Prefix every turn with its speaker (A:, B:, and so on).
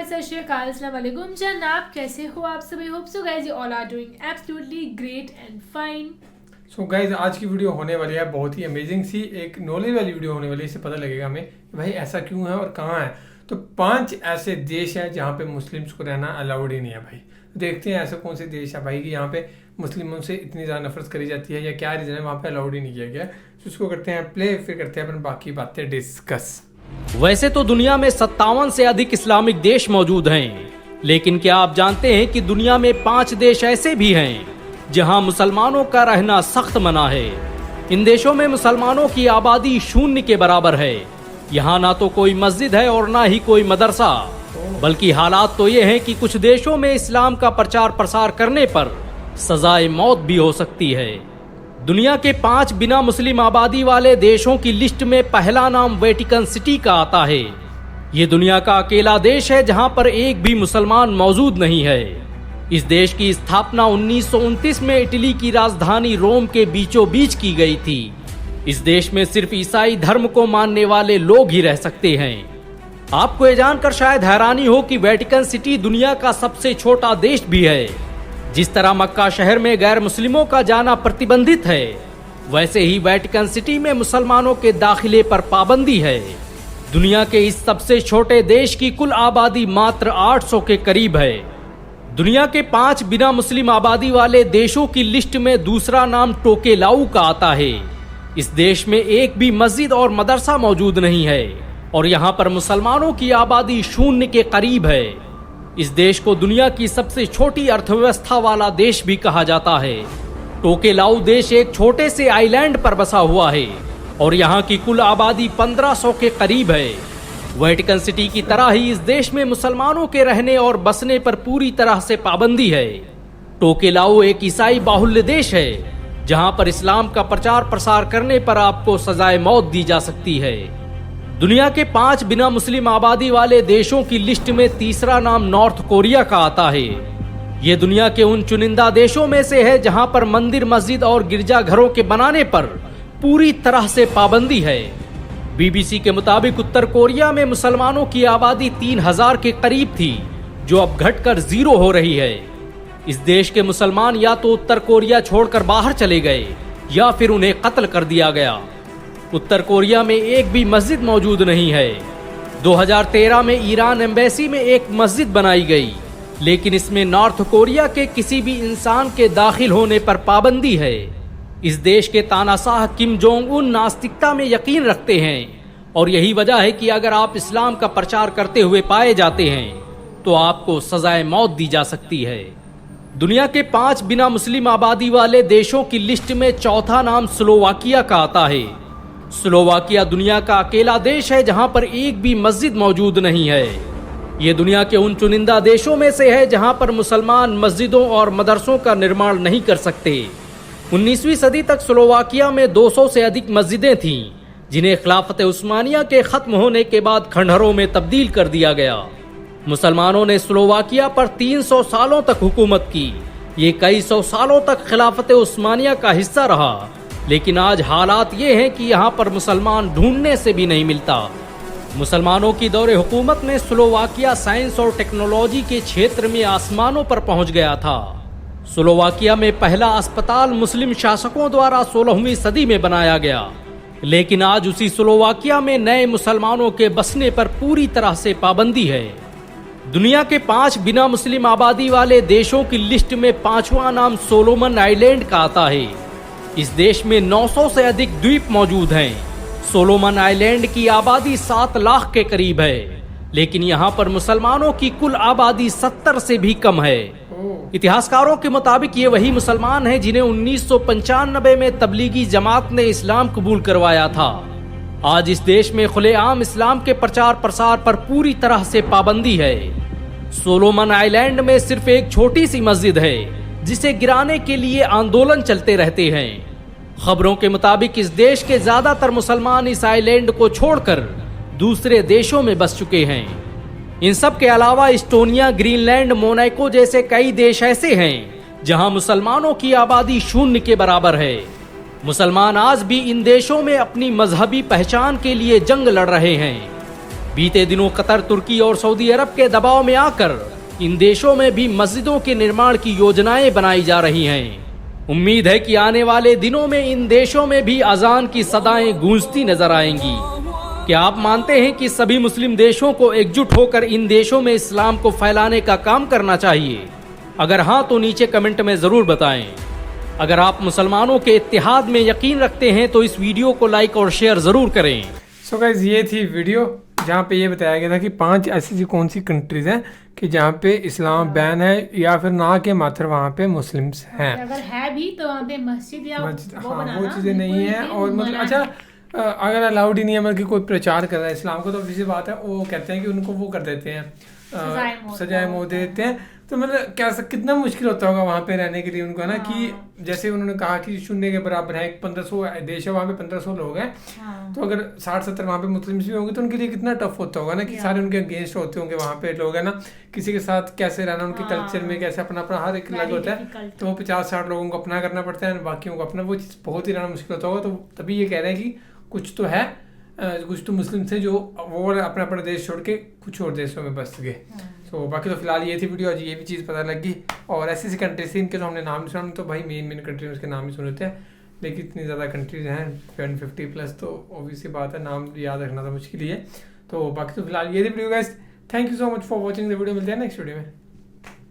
A: हाय सत श्री अकाल अस्सलाम वालेकुम जनाब, कैसे हो आप सभी? Hope so guys you all are doing absolutely great and fine.
B: So guys आज की वीडियो होने वाली है बहुत ही अमेजिंग सी, एक नॉलेज वाली वीडियो होने वाली है। इससे पता लगेगा हमें कि भाई ऐसा क्यों है और कहाँ है। तो 5 ऐसे देश हैं जहाँ पे मुस्लिम्स को रहना अलाउड ही नहीं है भाई। देखते हैं ऐसे कौन से देश है भाई कि यहाँ पे मुस्लिमों से इतनी ज़्यादा नफरत करी जाती है या क्या रीज़न है वहाँ पे अलाउड ही नहीं किया गया। तो इसको करते हैं प्ले, फिर करते हैं अपन बाकी बातें डिस्कस।
C: वैसे तो दुनिया में 57 से अधिक इस्लामिक देश मौजूद हैं, लेकिन क्या आप जानते हैं कि दुनिया में 5 देश ऐसे भी हैं जहां मुसलमानों का रहना सख्त मना है। इन देशों में मुसलमानों की आबादी 0 के बराबर है। यहाँ ना तो कोई मस्जिद है और ना ही कोई मदरसा, बल्कि हालात तो ये हैं कि कुछ देशों में इस्लाम का प्रचार प्रसार करने पर सजाए मौत भी हो सकती है। दुनिया के 5 बिना मुस्लिम आबादी वाले देशों की लिस्ट में पहला नाम वेटिकन सिटी का आता है। ये दुनिया का अकेला देश है जहां पर एक भी मुसलमान मौजूद नहीं है। इस देश की स्थापना 1929 में इटली की राजधानी रोम के बीचों बीच की गई थी। इस देश में सिर्फ ईसाई धर्म को मानने वाले लोग ही रह सकते हैं। आपको ये जानकर शायद हैरानी हो कि वेटिकन सिटी दुनिया का सबसे छोटा देश भी है। जिस तरह मक्का शहर में गैर मुस्लिमों का जाना प्रतिबंधित है, वैसे ही वेटिकन सिटी में मुसलमानों के दाखिले पर पाबंदी है। दुनिया के इस सबसे छोटे देश की कुल आबादी मात्र 800 के करीब है। दुनिया के 5 बिना मुस्लिम आबादी वाले देशों की लिस्ट में दूसरा नाम टोकेलाऊ का आता है। इस देश में एक भी मस्जिद और मदरसा मौजूद नहीं है और यहाँ पर मुसलमानों की आबादी 0 के करीब है। इस देश को दुनिया की सबसे छोटी अर्थव्यवस्था वाला देश भी कहा जाता है। टोकेलाऊ देश एक छोटे से आइलैंड पर बसा हुआ है और यहाँ की कुल आबादी 1500 के करीब है। वेटिकन सिटी की तरह ही इस देश में मुसलमानों के रहने और बसने पर पूरी तरह से पाबंदी है। टोकेलाऊ एक ईसाई बाहुल्य देश है जहाँ पर इस्लाम का प्रचार प्रसार करने पर आपको सजाए मौत दी जा सकती है। दुनिया के 5 बिना मुस्लिम आबादी वाले देशों की लिस्ट में तीसरा नाम नॉर्थ कोरिया का आता है। ये दुनिया के उन चुनिंदा देशों में से है जहां पर मंदिर, मस्जिद और गिरजाघरों के बनाने पर पूरी तरह से पाबंदी है। बीबीसी के मुताबिक उत्तर कोरिया में मुसलमानों की आबादी 3000 के करीब थी, जो अब घटकर 0 हो रही है। इस देश के मुसलमान या तो उत्तर कोरिया छोड़कर बाहर चले गए या फिर उन्हें कत्ल कर दिया गया। उत्तर कोरिया में एक भी मस्जिद मौजूद नहीं है। 2013 में ईरान एम्बेसी में एक मस्जिद बनाई गई, लेकिन इसमें नॉर्थ कोरिया के किसी भी इंसान के दाखिल होने पर पाबंदी है। इस देश के तानाशाह किम जोंग उन नास्तिकता में यकीन रखते हैं और यही वजह है कि अगर आप इस्लाम का प्रचार करते हुए पाए जाते हैं तो आपको सजाए मौत दी जा सकती है। दुनिया के 5 बिना मुस्लिम आबादी वाले देशों की लिस्ट में चौथा नाम स्लोवाकिया का आता है। स्लोवाकिया दुनिया का अकेला देश है जहां पर एक भी मस्जिद मौजूद नहीं है। ये दुनिया के उन चुनिंदा देशों में से है जहां पर मुसलमान मस्जिदों और मदरसों का निर्माण नहीं कर सकते। 19वीं सदी तक स्लोवाकिया में 200 से अधिक मस्जिदें थीं, जिन्हें खिलाफत उस्मानिया के खत्म होने के बाद खंडहरों में तब्दील कर दिया गया। मुसलमानों ने स्लोवाकिया पर 300 सालों तक हुकूमत की। ये कई सौ सालों तक खिलाफत उस्मानिया का हिस्सा रहा, लेकिन आज हालात ये हैं कि यहाँ पर मुसलमान ढूंढने से भी नहीं मिलता। मुसलमानों की दौरे हुकूमत में स्लोवाकिया साइंस और टेक्नोलॉजी के क्षेत्र में आसमानों पर पहुंच गया था। स्लोवाकिया में पहला अस्पताल मुस्लिम शासकों द्वारा 16वीं सदी में बनाया गया, लेकिन आज उसी स्लोवाकिया में नए मुसलमानों के बसने पर पूरी तरह से पाबंदी है। दुनिया के 5 बिना मुस्लिम आबादी वाले देशों की लिस्ट में 5वां नाम सोलोमन आइलैंड का आता है। इस देश में 900 से अधिक द्वीप मौजूद हैं। सोलोमन आइलैंड की आबादी 7 लाख के करीब है, लेकिन यहाँ पर मुसलमानों की कुल आबादी 70 से भी कम है। इतिहासकारों के मुताबिक ये वही मुसलमान हैं जिन्हें 1995 में तबलीगी जमात ने इस्लाम कबूल करवाया था। आज इस देश में खुलेआम इस्लाम के प्रचार प्रसार पर पूरी तरह से पाबंदी है। सोलोमन आइलैंड में सिर्फ एक छोटी सी मस्जिद है जिसे गिराने के लिए आंदोलन चलते रहते हैं। खबरों के मुताबिक इस देश के ज्यादातर मुसलमान इस आइलैंड को छोड़कर दूसरे देशों में बस चुके हैं। इन सब के अलावा इस्टोनिया, ग्रीनलैंड, मोनाको जैसे कई देश ऐसे हैं जहां मुसलमानों की आबादी 0 के बराबर है। मुसलमान आज भी इन देशों में अपनी मजहबी पहचान के लिए जंग लड़ रहे हैं। बीते दिनों कतर, तुर्की और सऊदी अरब के दबाव में आकर इन देशों में भी मस्जिदों के निर्माण की योजनाएं बनाई जा रही हैं। उम्मीद है कि आने वाले दिनों में इन देशों में भी अजान की सदाएं गूंजती नजर आएंगी। क्या आप मानते हैं कि सभी मुस्लिम देशों को एकजुट होकर इन देशों में इस्लाम को फैलाने का काम करना चाहिए? अगर हाँ तो नीचे कमेंट में जरूर बताएं। अगर आप मुसलमानों के इत्तेहाद में यकीन रखते हैं तो इस वीडियो को लाइक और शेयर जरूर करें।
B: सो गाइस, ये थी वीडियो जहाँ पे ये बताया गया था कि 5 ऐसी कौन सी कंट्रीज हैं कि जहाँ पे इस्लाम बैन है या फिर ना के मात्र वहाँ पे मुस्लिम्स हैं।
A: अगर है भी तो वहाँ पे मस्जिद या
B: वो चीज़ें नहीं है। और मतलब अच्छा, अगर अलाउड ही नहीं है, मतलब कि कोई प्रचार कर रहा है इस्लाम को, तो ऑब्वियसली बात है वो कहते हैं कि उनको वो कर देते हैं, सजाए मौत दे देते हैं। तो मतलब क्या कितना मुश्किल होता होगा वहाँ पे रहने के लिए उनको, है ना। कि जैसे उन्होंने कहा कि शून्य के बराबर है, 1500 देश है, वहाँ पे 1500 लोग हैं। तो अगर 60-70 वहाँ पे मुस्लिम्स भी होंगे तो उनके लिए कितना टफ होता होगा ना, कि सारे उनके अगेंस्ट होते होंगे वहाँ पे लोग, है ना। किसी के साथ कैसे रहना, उनके कल्चर में कैसे अपना अपना हर एक अलग होता है। तो वो 50-60 लोगों को अपना करना पड़ता है, बाकियों को अपना, वो चीज़ बहुत ही रहना मुश्किल होता होगा। तो तभी ये कह रहे हैं कि कुछ तो है, कुछ तो मुस्लिम थे जो वो अपना अपना देश छोड़ के कुछ और देशों में बस गए। तो बाकी तो फिलहाल ये थी वीडियो, आज ये भी चीज़ पता लगी। और ऐसी कंट्रीज थी इनके जो हमने नाम नहीं सुना, तो भाई मेन कंट्री उसके नाम ही सुने थे, लेकिन इतनी ज़्यादा कंट्रीज हैं 150+, तो ऑब्वियसली बात है नाम याद रखना तो मुश्किल ही है। तो बाकी तो फिलहाल ये थी video guys. Thank you so much for watching the video. मिलते हैं नेक्स्ट वीडियो में।